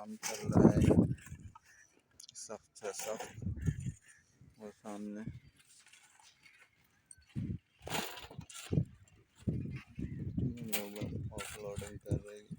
काम चल रहा है सख्त से सख्त। और सामने लोग ऑफलोडिंग कर रहे हैं।